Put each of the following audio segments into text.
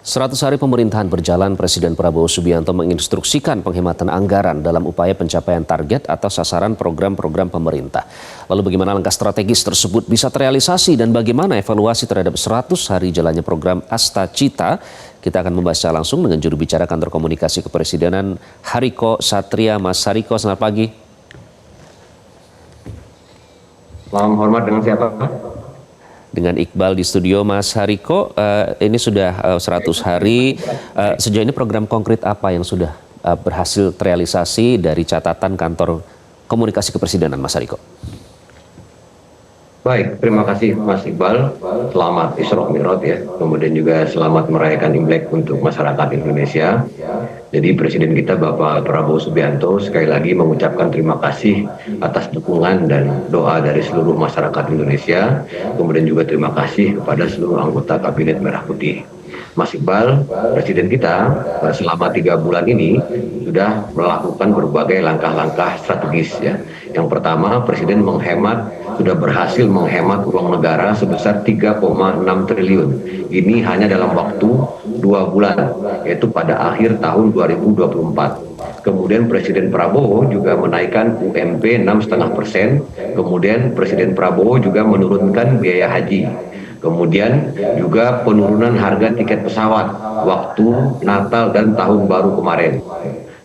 100 hari pemerintahan berjalan, Presiden Prabowo Subianto menginstruksikan penghematan anggaran dalam upaya pencapaian target atau sasaran program-program pemerintah. Lalu bagaimana langkah strategis tersebut bisa terrealisasi dan bagaimana evaluasi terhadap 100 hari jalannya program Asta Cita? Kita akan membahasnya langsung dengan juru bicara Kantor Komunikasi Kepresidenan Hariko Satria. Mas Hariko, selamat pagi. Salam hormat, dengan siapa? Dengan Iqbal di studio. Mas Hariko, ini sudah 100 hari, sejauh ini program konkret apa yang sudah berhasil terrealisasi dari catatan Kantor Komunikasi Kepresidenan, Mas Hariko? Baik, terima kasih Mas Iqbal. Selamat Isra Mi'raj ya. Kemudian juga selamat merayakan Imlek untuk masyarakat Indonesia. Jadi Presiden kita Bapak Prabowo Subianto sekali lagi mengucapkan terima kasih atas dukungan dan doa dari seluruh masyarakat Indonesia. Kemudian juga terima kasih kepada seluruh anggota Kabinet Merah Putih. Mas Iqbal, Presiden kita selama 3 bulan ini sudah melakukan berbagai langkah-langkah strategis ya. Yang pertama, Presiden sudah berhasil menghemat uang negara sebesar 3,6 triliun. Ini hanya dalam waktu 2 bulan, yaitu pada akhir tahun 2024. Kemudian Presiden Prabowo juga menaikkan UMP 6,5%. Kemudian Presiden Prabowo juga menurunkan biaya haji. Kemudian juga penurunan harga tiket pesawat waktu Natal dan Tahun Baru kemarin.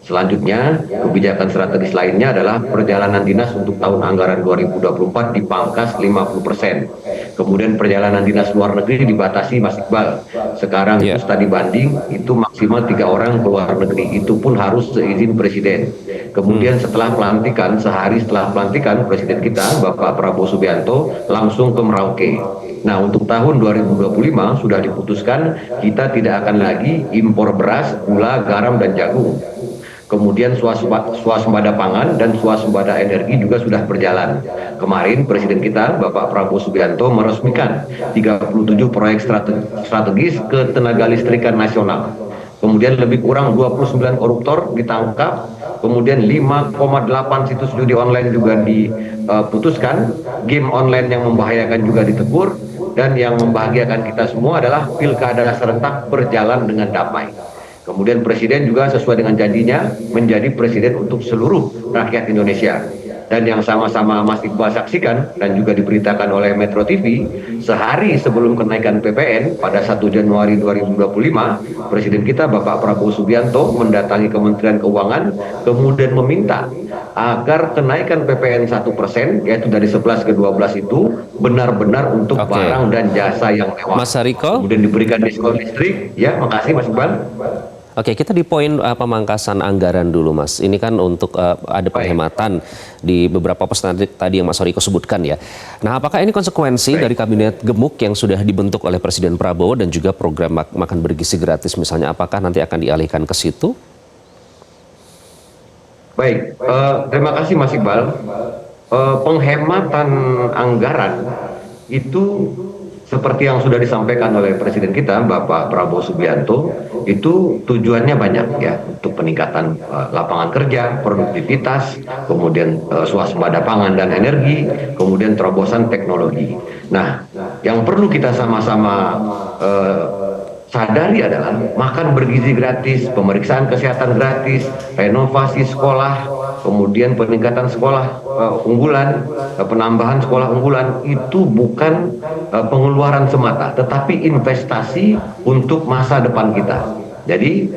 Selanjutnya, kebijakan strategis lainnya adalah perjalanan dinas untuk tahun anggaran 2024 dipangkas 50%. Kemudian perjalanan dinas luar negeri dibatasi, Mas Iqbal. Sekarang itu studi banding itu maksimal 3 orang keluar negeri. Itu pun harus seizin Presiden. Kemudian setelah pelantikan, sehari setelah pelantikan, Presiden kita Bapak Prabowo Subianto langsung ke Merauke. Nah, untuk tahun 2025 sudah diputuskan kita tidak akan lagi impor beras, gula, garam, dan jagung. Kemudian swasembada pangan dan swasembada energi juga sudah berjalan. Kemarin Presiden kita Bapak Prabowo Subianto meresmikan 37 proyek strategis ketenaga listrikan nasional. Kemudian lebih kurang 29 koruptor ditangkap. Kemudian 5,8 situs judi online juga diputuskan. Game online yang membahayakan juga ditegur. Dan yang membahagiakan kita semua adalah pilkada serentak berjalan dengan damai. Kemudian Presiden juga sesuai dengan janjinya menjadi Presiden untuk seluruh rakyat Indonesia. Dan yang sama-sama Mas Iqbal saksikan dan juga diberitakan oleh Metro TV, sehari sebelum kenaikan PPN pada 1 Januari 2025, Presiden kita Bapak Prabowo Subianto mendatangi Kementerian Keuangan, kemudian meminta agar kenaikan PPN 1%, yaitu dari 11 ke 12 itu, benar-benar untuk barang dan jasa yang mewah. Mas Hariko? Kemudian diberikan diskon listrik. Ya, makasih Mas Iqbal. Oke, kita di poin pemangkasan anggaran dulu, Mas. Ini kan untuk ada penghematan di beberapa pos tadi yang Mas Hariko sebutkan ya. Nah, apakah ini konsekuensi dari kabinet gemuk yang sudah dibentuk oleh Presiden Prabowo dan juga program makan bergizi gratis misalnya, apakah nanti akan dialihkan ke situ? Baik, terima kasih Mas Iqbal. Penghematan anggaran itu seperti yang sudah disampaikan oleh Presiden kita Bapak Prabowo Subianto, itu tujuannya banyak ya, untuk peningkatan lapangan kerja, produktivitas, kemudian swasembada pangan dan energi, kemudian terobosan teknologi. Nah, yang perlu kita sama-sama sadari adalah makan bergizi gratis, pemeriksaan kesehatan gratis, renovasi sekolah, kemudian peningkatan sekolah unggulan, penambahan sekolah unggulan, itu bukan pengeluaran semata, tetapi investasi untuk masa depan kita. Jadi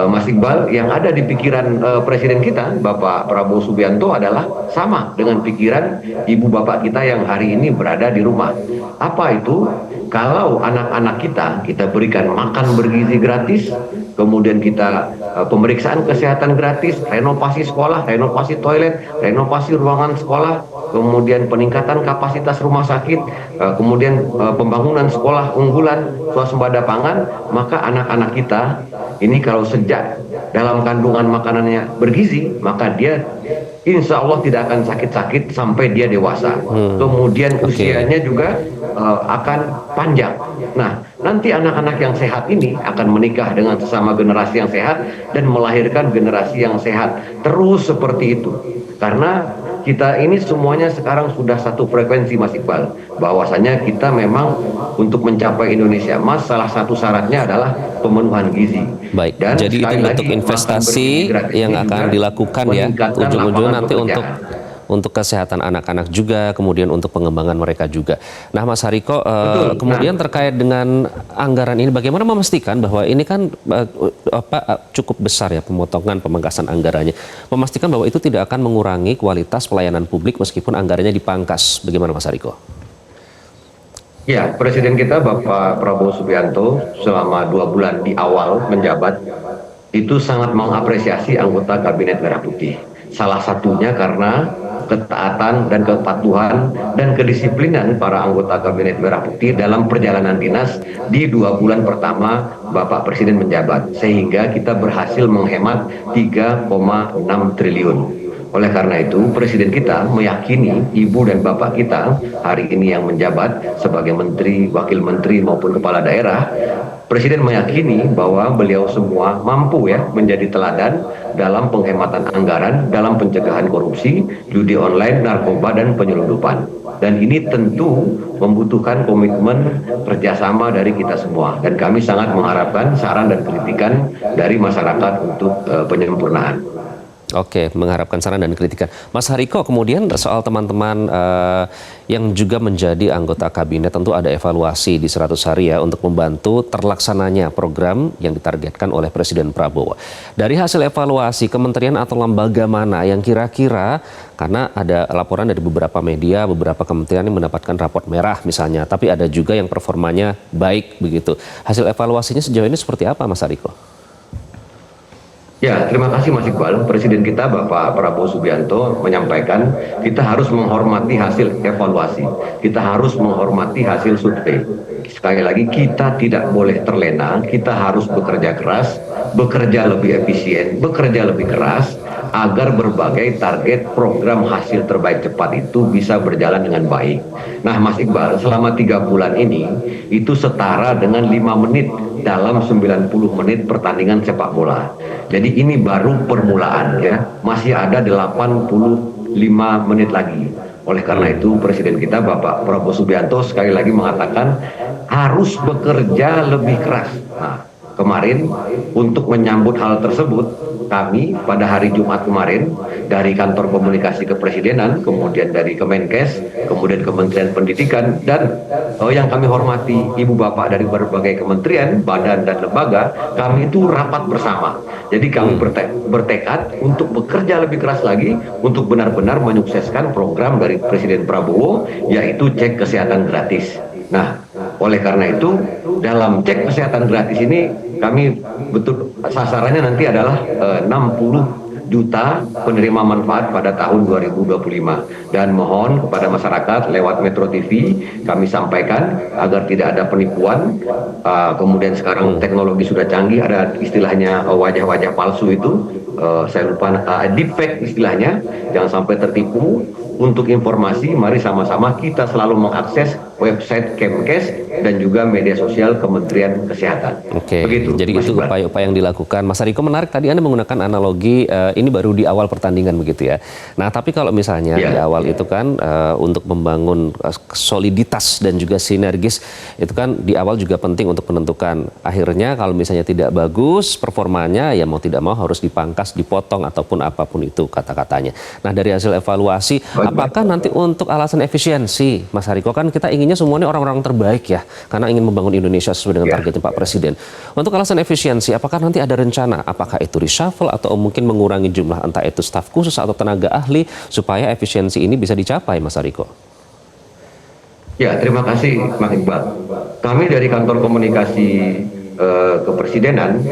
Mas Iqbal, yang ada di pikiran Presiden kita Bapak Prabowo Subianto adalah sama dengan pikiran ibu bapak kita yang hari ini berada di rumah. Apa itu? Kalau anak-anak kita berikan makan bergizi gratis, kemudian kita pemeriksaan kesehatan gratis, renovasi sekolah, renovasi toilet, renovasi ruangan sekolah, kemudian peningkatan kapasitas rumah sakit, kemudian pembangunan sekolah unggulan, swasembada pangan, maka anak-anak kita ini kalau sejak dalam kandungan makanannya bergizi, maka dia insya Allah tidak akan sakit-sakit sampai dia dewasa. Kemudian usianya juga akan panjang. Nah, nanti anak-anak yang sehat ini akan menikah dengan sesama generasi yang sehat dan melahirkan generasi yang sehat. Terus seperti itu. Karena kita ini semuanya sekarang sudah satu frekuensi Mas Iqbal, bahwasanya kita memang untuk mencapai Indonesia Emas salah satu syaratnya adalah pemenuhan gizi. Baik, Dan jadi itu sekali bentuk lagi, investasi makan bergizi gratis yang ini akan juga dilakukan ya, meningkatkan ujung-ujungnya lapangan nanti pekerjaan. untuk kesehatan anak-anak juga, kemudian untuk pengembangan mereka juga. Nah, Mas Hariko, Betul. kemudian Nah, terkait dengan anggaran ini, bagaimana memastikan bahwa ini kan cukup besar ya pemotongan pemangkasan anggarannya, memastikan bahwa itu tidak akan mengurangi kualitas pelayanan publik meskipun anggarannya dipangkas. Bagaimana, Mas Hariko? ya, Presiden kita Bapak Prabowo Subianto selama 2 bulan di awal menjabat itu sangat mengapresiasi anggota Kabinet Merah Putih. Salah satunya karena ketaatan dan kepatuhan dan kedisiplinan para anggota Kabinet Merah Putih dalam perjalanan dinas di 2 bulan pertama Bapak Presiden menjabat, sehingga kita berhasil menghemat 3,6 triliun. Oleh karena itu, Presiden kita meyakini Ibu dan Bapak kita hari ini yang menjabat sebagai Menteri, Wakil Menteri maupun Kepala Daerah, Presiden meyakini bahwa beliau semua mampu ya menjadi teladan dalam penghematan anggaran, dalam pencegahan korupsi, judi online, narkoba, dan penyelundupan. Dan ini tentu membutuhkan komitmen kerjasama dari kita semua. Dan kami sangat mengharapkan saran dan kritikan dari masyarakat untuk penyempurnaan. Oke, mengharapkan saran dan kritikan. Mas Hariko, kemudian soal teman-teman yang juga menjadi anggota kabinet, tentu ada evaluasi di 100 hari ya untuk membantu terlaksananya program yang ditargetkan oleh Presiden Prabowo. Dari hasil evaluasi, kementerian atau lembaga mana yang kira-kira, karena ada laporan dari beberapa media, beberapa kementerian yang mendapatkan raport merah misalnya, tapi ada juga yang performanya baik begitu. Hasil evaluasinya sejauh ini seperti apa, Mas Hariko? Ya, terima kasih Mas Iqbal. Presiden kita Bapak Prabowo Subianto menyampaikan kita harus menghormati hasil evaluasi. Kita harus menghormati hasil survei. Sekali lagi, kita tidak boleh terlena, kita harus bekerja keras, bekerja lebih efisien, bekerja lebih keras, agar berbagai target program hasil terbaik cepat itu bisa berjalan dengan baik. Nah Mas Iqbal, selama 3 bulan ini, itu setara dengan 5 menit dalam 90 menit pertandingan sepak bola. Jadi ini baru permulaan ya, masih ada 85 menit lagi. Oleh karena itu Presiden kita Bapak Prabowo Subianto sekali lagi mengatakan harus bekerja lebih keras. Nah, kemarin untuk menyambut hal tersebut, kami pada hari Jumat kemarin dari kantor komunikasi kepresidenan, kemudian dari Kemenkes, kemudian Kementerian Pendidikan, dan yang kami hormati Ibu Bapak dari berbagai kementerian, badan dan lembaga, kami itu rapat bersama. Jadi kami bertekad untuk bekerja lebih keras lagi untuk benar-benar menyukseskan program dari Presiden Prabowo, yaitu cek kesehatan gratis. Nah, oleh karena itu dalam cek kesehatan gratis ini kami betul sasarannya nanti adalah 60 juta penerima manfaat pada tahun 2025, dan mohon kepada masyarakat lewat Metro TV kami sampaikan agar tidak ada penipuan. Kemudian sekarang teknologi sudah canggih, ada istilahnya wajah-wajah palsu itu, saya lupa deepfake istilahnya, jangan sampai tertipu. Untuk informasi, mari sama-sama kita selalu mengakses website Kemenkes dan juga media sosial Kementerian Kesehatan. Oke, begitu, jadi Mas itu Iqbal. upaya-upaya yang dilakukan. Mas Hariko, menarik tadi Anda menggunakan analogi ini baru di awal pertandingan begitu ya. Nah, tapi kalau misalnya di awal itu kan untuk membangun soliditas dan juga sinergis, itu kan di awal juga penting untuk menentukan. Akhirnya kalau misalnya tidak bagus performanya, ya mau tidak mau harus dipangkas, dipotong ataupun apapun itu kata-katanya. Nah, dari hasil evaluasi, apakah nanti untuk alasan efisiensi, Mas Hariko, kan kita inginnya semuanya orang-orang terbaik ya, karena ingin membangun Indonesia sesuai dengan targetnya Pak Presiden. Untuk alasan efisiensi, apakah nanti ada rencana, apakah itu reshuffle atau mungkin mengurangi jumlah entah itu staf khusus atau tenaga ahli supaya efisiensi ini bisa dicapai, Mas Hariko? Ya, terima kasih Mas Iqbal. Kami dari kantor komunikasi kepresidenan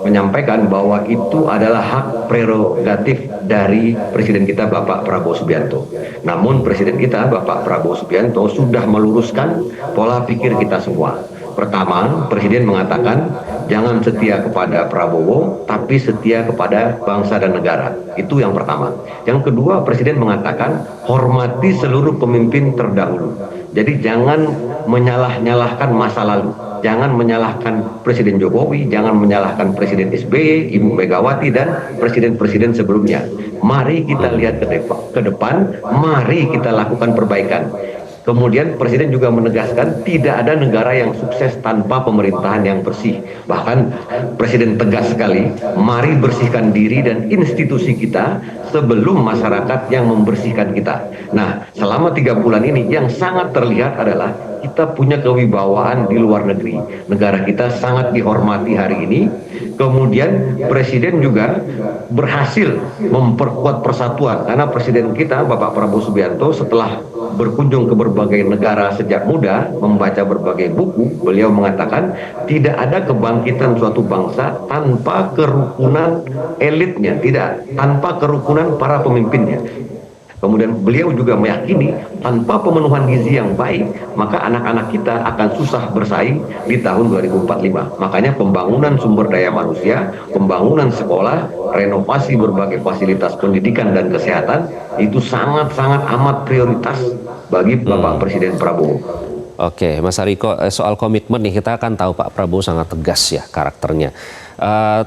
menyampaikan bahwa itu adalah hak prerogatif dari Presiden kita Bapak Prabowo Subianto. Namun Presiden kita Bapak Prabowo Subianto sudah meluruskan pola pikir kita semua. Pertama, Presiden mengatakan jangan setia kepada Prabowo, tapi setia kepada bangsa dan negara. Itu yang pertama. Yang kedua, Presiden mengatakan hormati seluruh pemimpin terdahulu. Jadi jangan menyalah-nyalahkan masa lalu. Jangan menyalahkan Presiden Jokowi, jangan menyalahkan Presiden SBY, Ibu Megawati, dan presiden-presiden sebelumnya. Mari kita lihat ke depan, mari kita lakukan perbaikan. Kemudian Presiden juga menegaskan tidak ada negara yang sukses tanpa pemerintahan yang bersih. Bahkan Presiden tegas sekali, mari bersihkan diri dan institusi kita sebelum masyarakat yang membersihkan kita. Nah, selama 3 bulan ini yang sangat terlihat adalah kita punya kewibawaan di luar negeri. Negara kita sangat dihormati hari ini. Kemudian Presiden juga berhasil memperkuat persatuan karena Presiden kita Bapak Prabowo Subianto setelah berkunjung ke berbagai negara sejak muda, membaca berbagai buku, beliau mengatakan tidak ada kebangkitan suatu bangsa tanpa kerukunan elitnya, tidak, tanpa kerukunan para pemimpinnya. Kemudian beliau juga meyakini tanpa pemenuhan gizi yang baik, maka anak-anak kita akan susah bersaing di tahun 2045. Makanya pembangunan sumber daya manusia, pembangunan sekolah, renovasi berbagai fasilitas pendidikan dan kesehatan itu sangat-sangat amat prioritas bagi Bapak Presiden Prabowo. Oke, Mas Hariko, soal komitmen nih, kita akan tahu Pak Prabowo sangat tegas ya karakternya.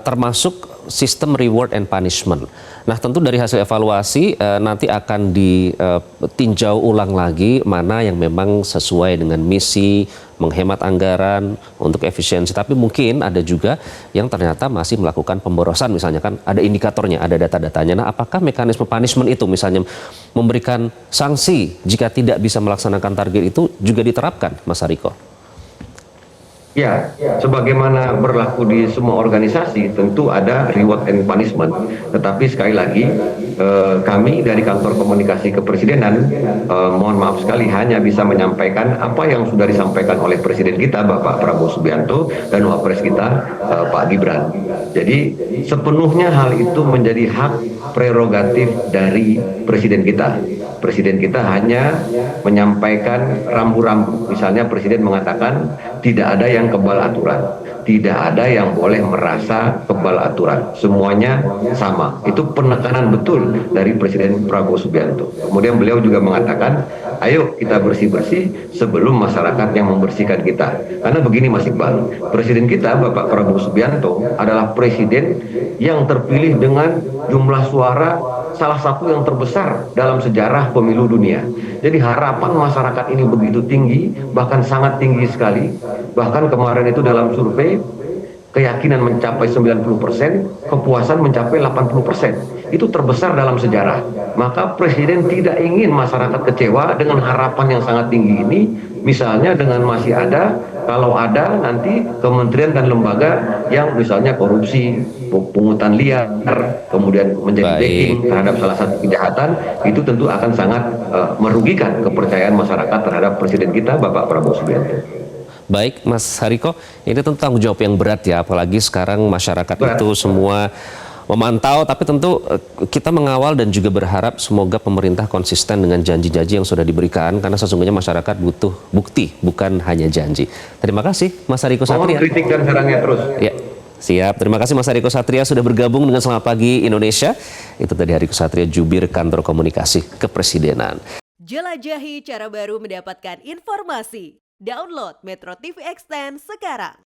Termasuk sistem reward and punishment. Nah, tentu dari hasil evaluasi nanti akan ditinjau ulang lagi mana yang memang sesuai dengan misi, menghemat anggaran untuk efisiensi. Tapi mungkin ada juga yang ternyata masih melakukan pemborosan, misalnya kan ada indikatornya, ada data-datanya. Nah, apakah mekanisme punishment itu misalnya memberikan sanksi jika tidak bisa melaksanakan target itu juga diterapkan, Mas Hariko? Ya, sebagaimana berlaku di semua organisasi, tentu ada reward and punishment. Tetapi sekali lagi, kami dari kantor komunikasi kepresidenan, mohon maaf sekali, hanya bisa menyampaikan apa yang sudah disampaikan oleh Presiden kita, Bapak Prabowo Subianto, dan Wapres kita, Pak Gibran. Jadi, sepenuhnya hal itu menjadi hak prerogatif dari Presiden kita. Presiden kita hanya menyampaikan rambu-rambu. Misalnya Presiden mengatakan tidak ada yang kebal aturan, tidak ada yang boleh merasa kebal aturan, semuanya sama. Itu penekanan betul dari Presiden Prabowo Subianto. Kemudian beliau juga mengatakan, ayo kita bersih-bersih sebelum masyarakat yang membersihkan kita. Karena begini Mas Iqbal, Presiden kita Bapak Prabowo Subianto adalah Presiden yang terpilih dengan jumlah suara salah satu yang terbesar dalam sejarah pemilu dunia. Jadi harapan masyarakat ini begitu tinggi, bahkan sangat tinggi sekali. Bahkan kemarin itu dalam survei, keyakinan mencapai 90%, kepuasan mencapai 80%. Itu terbesar dalam sejarah. Maka Presiden tidak ingin masyarakat kecewa dengan harapan yang sangat tinggi ini. Misalnya dengan masih ada, kalau ada nanti kementerian dan lembaga yang misalnya korupsi, pungutan liar, kemudian menjadi backing terhadap salah satu kejahatan, itu tentu akan sangat merugikan kepercayaan masyarakat terhadap Presiden kita, Bapak Prabowo Subianto. Baik, Mas Hariko, ini tentu tanggung jawab yang berat ya, apalagi sekarang masyarakat itu semua memantau, tapi tentu kita mengawal dan juga berharap semoga pemerintah konsisten dengan janji-janji yang sudah diberikan, karena sesungguhnya masyarakat butuh bukti, bukan hanya janji. Terima kasih, Mas Hariko Satria. Mohon kritik dan sarannya terus. Ya, siap. Terima kasih Mas Hariko Satria sudah bergabung dengan Selamat Pagi Indonesia. Itu tadi Hariko Satria, jubir kantor komunikasi kepresidenan. Jelajahi cara baru mendapatkan informasi. Download Metro TV Extend sekarang.